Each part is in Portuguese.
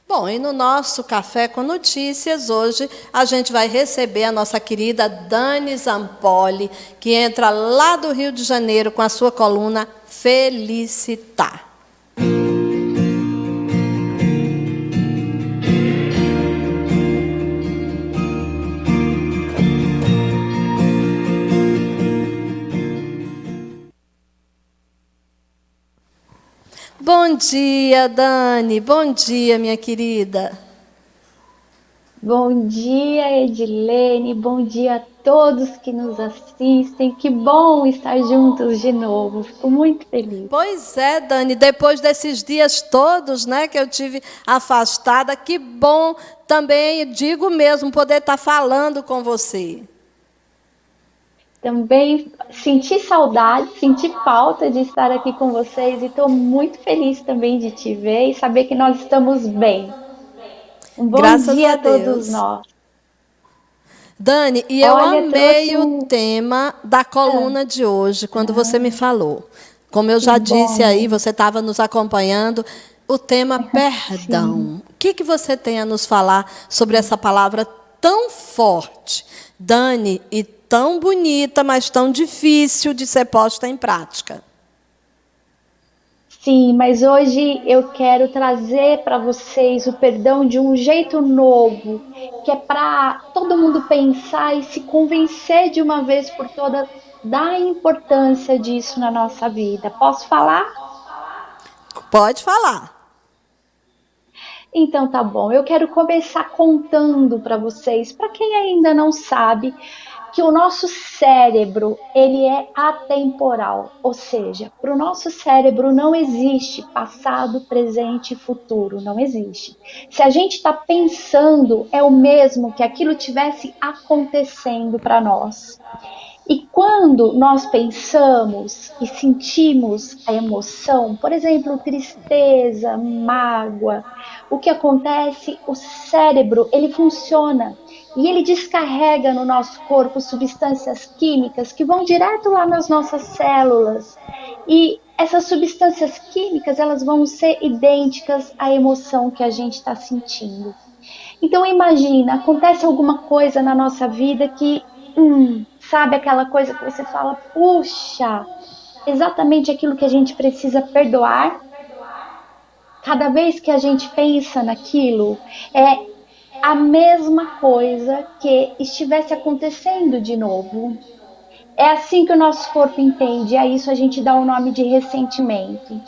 Bom, e no nosso Café com Notícias, hoje a gente vai receber a nossa querida Dani Zampoli, que entra lá do Rio de Janeiro com a sua coluna Felicitar. Bom dia, Dani. Bom dia, minha querida. Bom dia, Edilene. Bom dia a todos que nos assistem. Que bom estar juntos de novo. Fico muito feliz. Pois é, Dani, depois desses dias todos, né, que eu tive afastada, que bom também, digo mesmo, poder estar falando com você. Também senti saudade, senti falta de estar aqui com vocês e estou muito feliz também de te ver e saber que nós estamos bem. Um bom Graças dia a a todos Deus. nós. Dani, e eu Olha, trouxe amei o um. tema da coluna de hoje, quando você me falou. Como eu Que já disse aí, bom. você estava nos acompanhando, o tema Sim. perdão. O que você tem a nos falar sobre essa palavra tão forte, Dani, e tão bonita, mas tão difícil de ser posta em prática? Sim, mas hoje eu quero trazer para vocês o perdão de um jeito novo, que é para todo mundo pensar e se convencer de uma vez por todas da importância disso na nossa vida. Posso falar? Pode falar. Então tá bom. Eu quero começar contando para vocês, para quem ainda não sabe, que o nosso cérebro ele é atemporal, ou seja, para o nosso cérebro não existe passado, presente e futuro, não existe. Se a gente está pensando, é o mesmo que aquilo tivesse acontecendo para nós. E quando nós pensamos e sentimos a emoção, por exemplo, tristeza, mágoa, o que acontece? O cérebro, ele funciona e ele descarrega no nosso corpo substâncias químicas que vão direto lá nas nossas células. E essas substâncias químicas, elas vão ser idênticas à emoção que a gente está sentindo. Então imagina, acontece alguma coisa na nossa vida que, sabe aquela coisa que você fala, puxa, exatamente aquilo que a gente precisa perdoar. Cada vez que a gente pensa naquilo, é a mesma coisa que estivesse acontecendo de novo. É assim que o nosso corpo entende, a isso a gente dá o nome de ressentimento.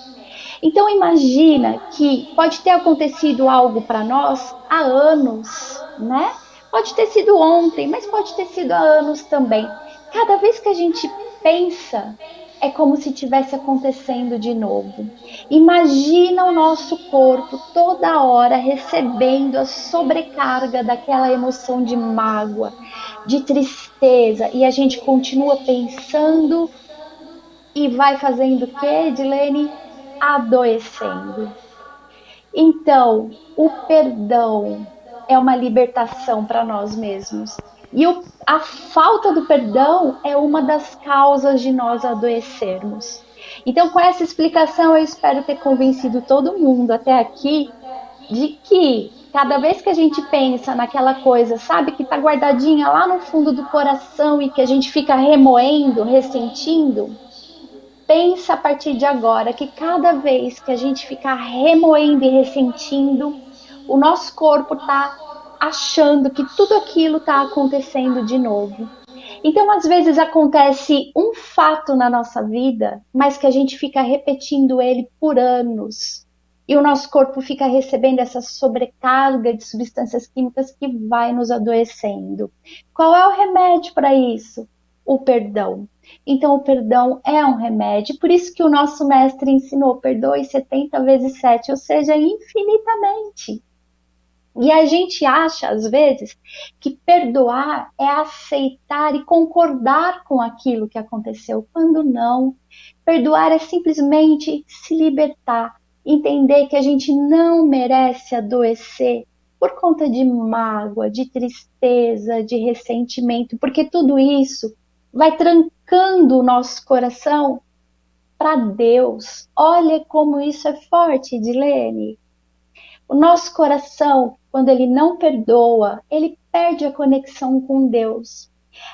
Então imagina que pode ter acontecido algo para nós há anos, né? Pode ter sido ontem, mas pode ter sido há anos também. Cada vez que a gente pensa, é como se tivesse acontecendo de novo. Imagina o nosso corpo toda hora recebendo a sobrecarga daquela emoção de mágoa, de tristeza, e a gente continua pensando e vai fazendo o quê, Edilene? Adoecendo. Então, o perdão é uma libertação para nós mesmos. E a falta do perdão é uma das causas de nós adoecermos. Então, com essa explicação, eu espero ter convencido todo mundo até aqui de que cada vez que a gente pensa naquela coisa, sabe, que está guardadinha lá no fundo do coração e que a gente fica remoendo, ressentindo, pensa a partir de agora que cada vez que a gente ficar remoendo e ressentindo, o nosso corpo está achando que tudo aquilo está acontecendo de novo. Então, às vezes acontece um fato na nossa vida, mas que a gente fica repetindo ele por anos. E o nosso corpo fica recebendo essa sobrecarga de substâncias químicas que vai nos adoecendo. Qual é o remédio para isso? O perdão. Então, o perdão é um remédio, por isso que o nosso mestre ensinou: perdoe 70 vezes 7, ou seja, infinitamente. E a gente acha, às vezes, que perdoar é aceitar e concordar com aquilo que aconteceu, quando não. Perdoar é simplesmente se libertar, entender que a gente não merece adoecer por conta de mágoa, de tristeza, de ressentimento, porque tudo isso vai trancando o nosso coração para Deus. Olha como isso é forte, Edilene. O nosso coração, quando ele não perdoa, ele perde a conexão com Deus.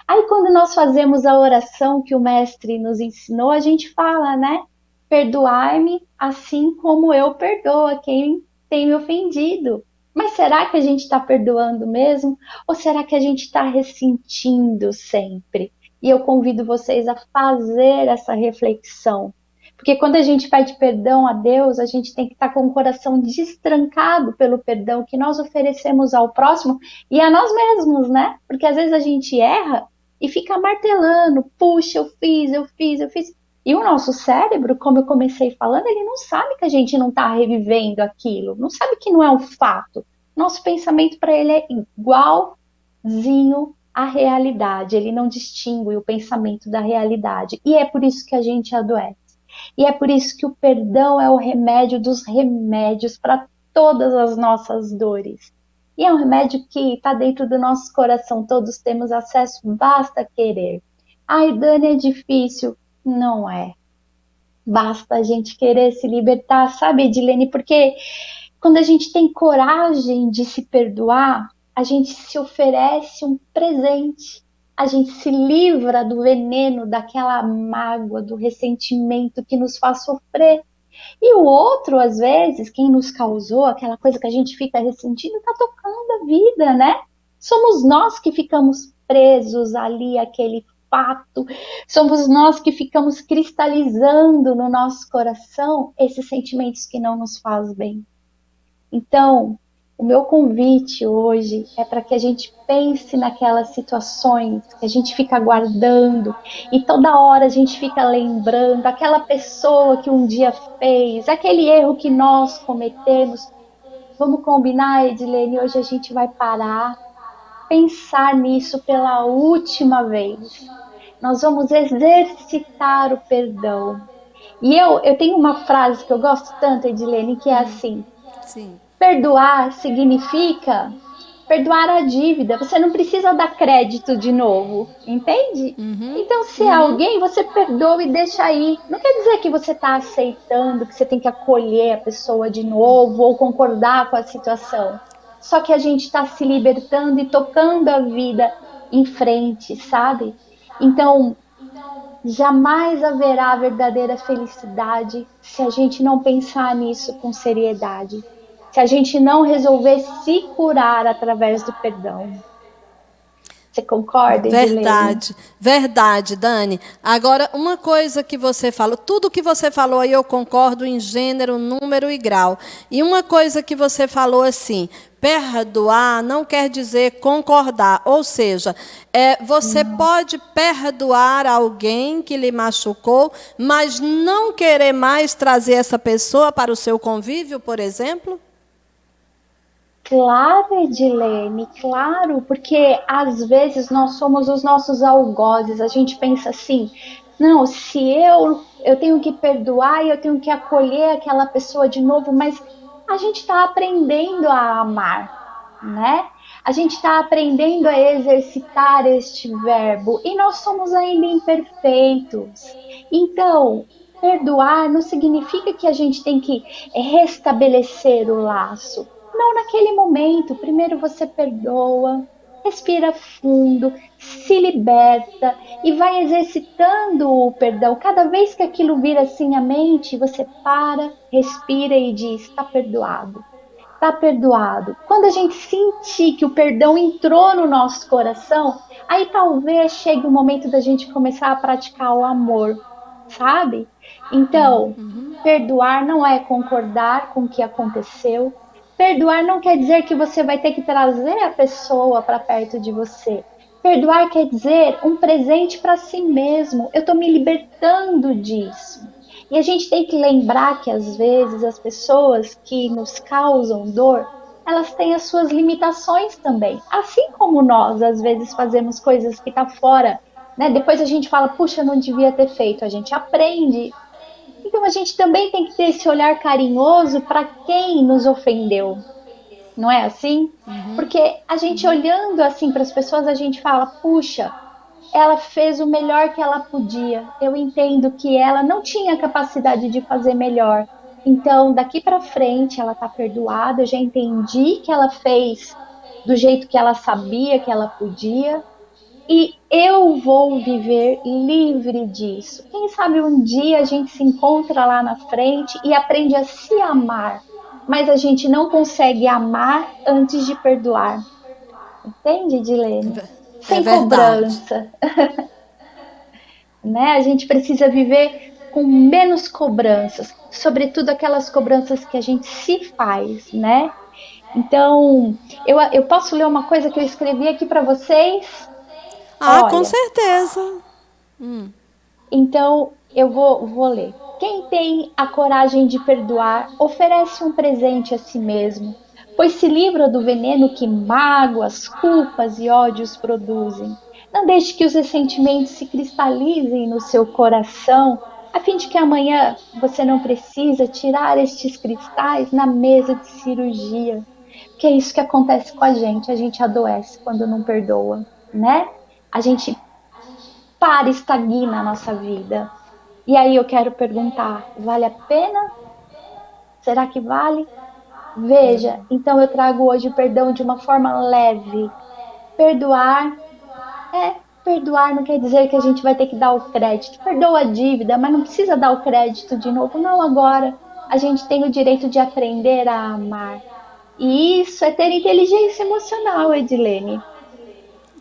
Aí quando nós fazemos a oração que o mestre nos ensinou, a gente fala, né? Perdoai-me assim como eu perdoo a quem tem me ofendido. Mas será que a gente está perdoando mesmo? Ou será que a gente está ressentindo sempre? E eu convido vocês a fazer essa reflexão. Porque quando a gente pede perdão a Deus, a gente tem que estar com o coração destrancado pelo perdão que nós oferecemos ao próximo e a nós mesmos, né? Porque às vezes a gente erra e fica martelando, puxa, eu fiz. E o nosso cérebro, como eu comecei falando, ele não sabe que a gente não está revivendo aquilo, não sabe que não é um fato. Nosso pensamento para ele é igualzinho à realidade, ele não distingue o pensamento da realidade. E é por isso que a gente adoece. E é por isso que o perdão é o remédio dos remédios para todas as nossas dores. E é um remédio que está dentro do nosso coração, todos temos acesso, basta querer. Ai, Dani, é difícil. Não é. Basta a gente querer se libertar, sabe, Edilene? Porque quando a gente tem coragem de se perdoar, a gente se oferece um presente. A gente se livra do veneno, daquela mágoa, do ressentimento que nos faz sofrer. E o outro, às vezes, quem nos causou aquela coisa que a gente fica ressentindo, está tocando a vida, né? Somos nós que ficamos presos ali, aquele fato. Somos nós que ficamos cristalizando no nosso coração esses sentimentos que não nos fazem bem. Então, o meu convite hoje é para que a gente pense naquelas situações que a gente fica guardando e toda hora a gente fica lembrando aquela pessoa que um dia fez, aquele erro que nós cometemos. Vamos combinar, Edilene, hoje a gente vai parar, pensar nisso pela última vez. Nós vamos exercitar o perdão. E eu tenho uma frase que eu gosto tanto, Edilene, que é assim: Sim. perdoar significa perdoar a dívida. Você não precisa dar crédito de novo, entende? Então, se é alguém, você perdoa e deixa aí. Não quer dizer que você está aceitando, que você tem que acolher a pessoa de novo ou concordar com a situação. Só que a gente está se libertando e tocando a vida em frente, sabe? Então, jamais haverá verdadeira felicidade se a gente não pensar nisso com seriedade. Se a gente não resolver se curar através do perdão. Você concorda, Edilene? Verdade, verdade, Dani. Agora, uma coisa que você falou, tudo que você falou aí eu concordo em gênero, número e grau. E uma coisa que você falou assim, perdoar não quer dizer concordar. Ou seja, você pode perdoar alguém que lhe machucou, mas não querer mais trazer essa pessoa para o seu convívio, por exemplo? Claro, Edilene, claro, porque às vezes nós somos os nossos algozes, a gente pensa assim, não, se eu tenho que perdoar e eu tenho que acolher aquela pessoa de novo, mas a gente está aprendendo a amar, né? A gente está aprendendo a exercitar este verbo e nós somos ainda imperfeitos. Então, perdoar não significa que a gente tem que restabelecer o laço. Não naquele momento. Primeiro você perdoa, respira fundo, se liberta e vai exercitando o perdão. Cada vez que aquilo vira assim a mente, você para, respira e diz: está perdoado. Está perdoado. Quando a gente sentir que o perdão entrou no nosso coração, aí talvez chegue o momento da gente começar a praticar o amor, sabe? Então, perdoar não é concordar com o que aconteceu. Perdoar não quer dizer que você vai ter que trazer a pessoa para perto de você. Perdoar quer dizer um presente para si mesmo. Eu estou me libertando disso. E a gente tem que lembrar que às vezes as pessoas que nos causam dor, elas têm as suas limitações também. Assim como nós às vezes fazemos coisas que tá fora, né? Depois a gente fala, puxa, não devia ter feito. A gente aprende. Então a gente também tem que ter esse olhar carinhoso para quem nos ofendeu. Não é assim? Porque a gente olhando assim para as pessoas, a gente fala, puxa, ela fez o melhor que ela podia. Eu entendo que ela não tinha capacidade de fazer melhor. Então, daqui para frente, ela está perdoada. Eu já entendi que ela fez do jeito que ela sabia que ela podia. E eu vou viver livre disso. Quem sabe um dia a gente se encontra lá na frente e aprende a se amar, mas a gente não consegue amar antes de perdoar. Entende, Dilene? É Sem verdade. cobrança, né? A gente precisa viver com menos cobranças, sobretudo aquelas cobranças que a gente se faz, né? Então, eu posso ler uma coisa que eu escrevi aqui para vocês? Ah, com Olha, certeza. então, eu vou ler. Quem tem a coragem de perdoar, oferece um presente a si mesmo, pois se livra do veneno que mágoas, culpas e ódios produzem. Não deixe que os ressentimentos se cristalizem no seu coração, a fim de que amanhã você não precisa tirar estes cristais na mesa de cirurgia. Que é isso que acontece com a gente adoece quando não perdoa, né? A gente estagna a nossa vida. E aí eu quero perguntar: vale a pena? Será que vale? Veja, então eu trago hoje o perdão de uma forma leve. Perdoar perdoar não quer dizer que a gente vai ter que dar o crédito. Perdoa a dívida, mas não precisa dar o crédito de novo. Não agora. A gente tem o direito de aprender a amar. E isso é ter inteligência emocional, Com Edilene.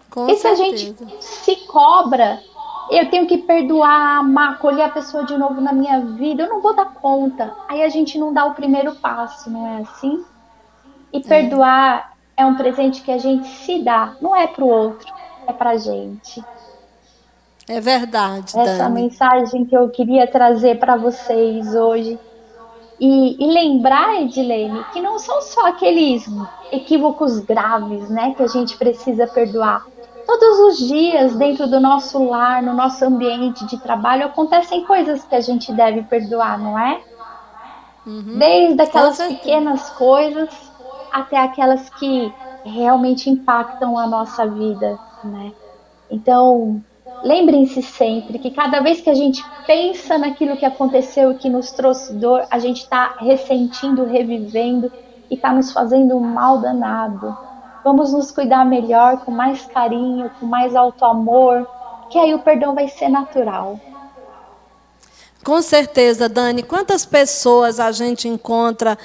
Porque Porque se a gente se cobra, eu tenho que perdoar, amar, acolher a pessoa de novo na minha vida, eu não vou dar conta. Aí a gente não dá o primeiro passo, não é assim? E perdoar é um presente que a gente se dá, não é para o outro, é para a gente. é verdade, Essa é a Dani. mensagem que eu queria trazer para vocês hoje. E lembrar, Edilene, que não são só aqueles equívocos graves, né, que a gente precisa perdoar. Todos os dias, dentro do nosso lar, no nosso ambiente de trabalho, acontecem coisas que a gente deve perdoar, não é? Desde Com aquelas certeza. pequenas coisas até aquelas que realmente impactam a nossa vida, né? Então, lembrem-se sempre que cada vez que a gente pensa naquilo que aconteceu e que nos trouxe dor, a gente está ressentindo, revivendo e está nos fazendo um mal danado. Vamos nos cuidar melhor, com mais carinho, com mais alto amor, que aí o perdão vai ser natural. Com certeza, Dani. Quantas pessoas a gente encontra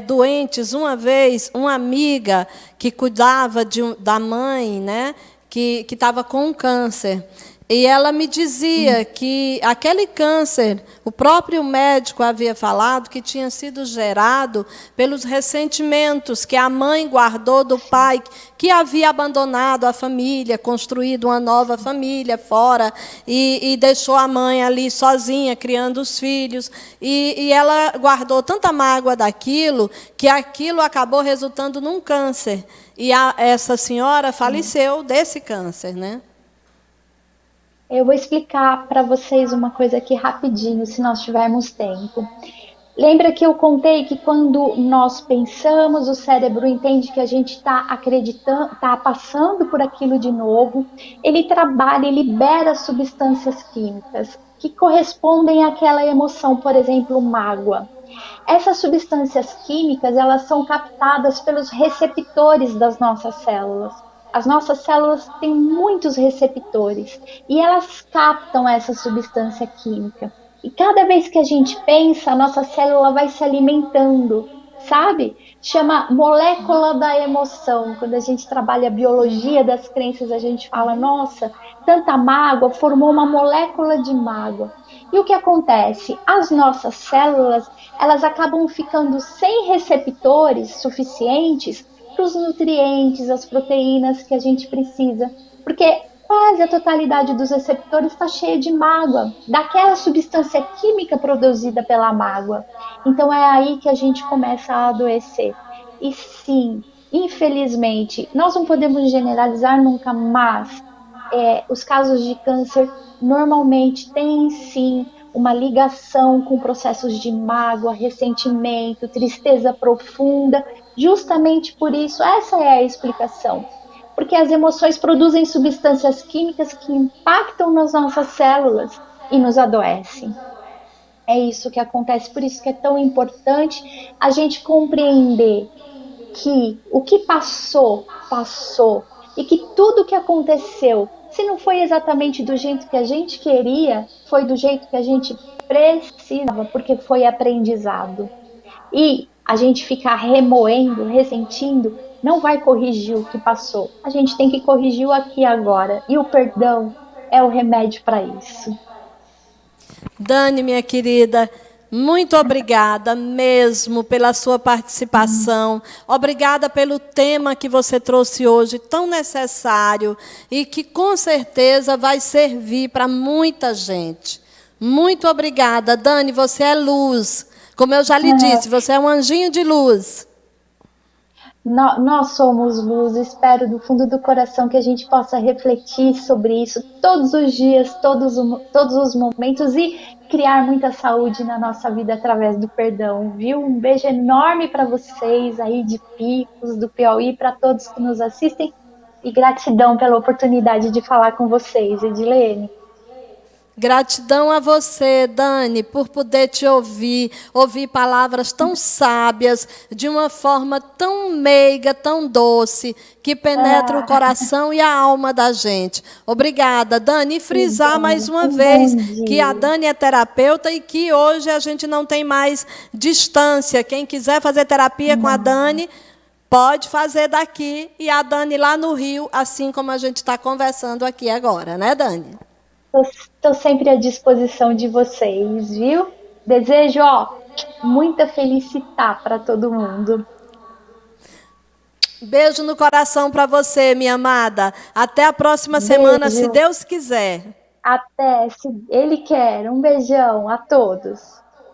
doentes? Uma vez, uma amiga que cuidava da mãe, né, que estava com um câncer. E ela me dizia que aquele câncer, o próprio médico havia falado que tinha sido gerado pelos ressentimentos que a mãe guardou do pai, que havia abandonado a família, construído uma nova família fora, e deixou a mãe ali sozinha, criando os filhos. E ela guardou tanta mágoa daquilo, que aquilo acabou resultando num câncer. E essa senhora faleceu desse câncer, né? Eu vou explicar para vocês uma coisa aqui rapidinho, se nós tivermos tempo. Lembra que eu contei que quando nós pensamos, o cérebro entende que a gente está acreditando, está passando por aquilo de novo, ele trabalha e libera substâncias químicas que correspondem àquela emoção, por exemplo, mágoa. Essas substâncias químicas, elas são captadas pelos receptores das nossas células. As nossas células têm muitos receptores e elas captam essa substância química. E cada vez que a gente pensa, a nossa célula vai se alimentando, sabe? Chama molécula da emoção. Quando a gente trabalha a biologia das crenças, a gente fala: nossa, tanta mágoa formou uma molécula de mágoa. E o que acontece? As nossas células, elas acabam ficando sem receptores suficientes para os nutrientes, as proteínas que a gente precisa, porque quase a totalidade dos receptores está cheia de mágoa, daquela substância química produzida pela mágoa. Então é aí que a gente começa a adoecer. E sim, infelizmente, nós não podemos generalizar nunca, mas os casos de câncer normalmente têm sim uma ligação com processos de mágoa, ressentimento, tristeza profunda. Justamente por isso, essa é a explicação. Porque as emoções produzem substâncias químicas que impactam nas nossas células e nos adoecem. É isso que acontece, por isso que é tão importante a gente compreender que o que passou, passou, e que tudo que aconteceu, se não foi exatamente do jeito que a gente queria, foi do jeito que a gente precisava, porque foi aprendizado. E a gente ficar remoendo, ressentindo, não vai corrigir o que passou. A gente tem que corrigir o aqui e agora. E o perdão é o remédio para isso. Dani, minha querida, muito obrigada mesmo pela sua participação. Obrigada pelo tema que você trouxe hoje, tão necessário e que com certeza vai servir para muita gente. Muito obrigada, Dani, você é luz. Como eu já lhe disse, você é um anjinho de luz. Nós somos luz, espero do fundo do coração que a gente possa refletir sobre isso todos os dias, todos os momentos e criar muita saúde na nossa vida através do perdão, viu? Um beijo enorme para vocês aí de Picos, do Piauí, para todos que nos assistem e gratidão pela oportunidade de falar com vocês, Edilene. Gratidão a você, Dani, por poder te ouvir palavras tão sábias, de uma forma tão meiga, tão doce, que penetra o Ah, coração e a alma da gente. Obrigada, Dani. E que frisar mais bom, uma um bom vez que a dia. Dani é terapeuta e que hoje a gente não tem mais distância. Quem quiser fazer terapia com a Não. Dani, pode fazer daqui e a Dani lá no Rio, assim como a gente está conversando aqui agora, né, Dani? Estou sempre à disposição de vocês, viu? Desejo, ó, muita felicidade para todo mundo. Beijo no coração para você, minha amada. Até a próxima semana, se Beijo. Deus quiser. Até, se ele quer. Um beijão a todos.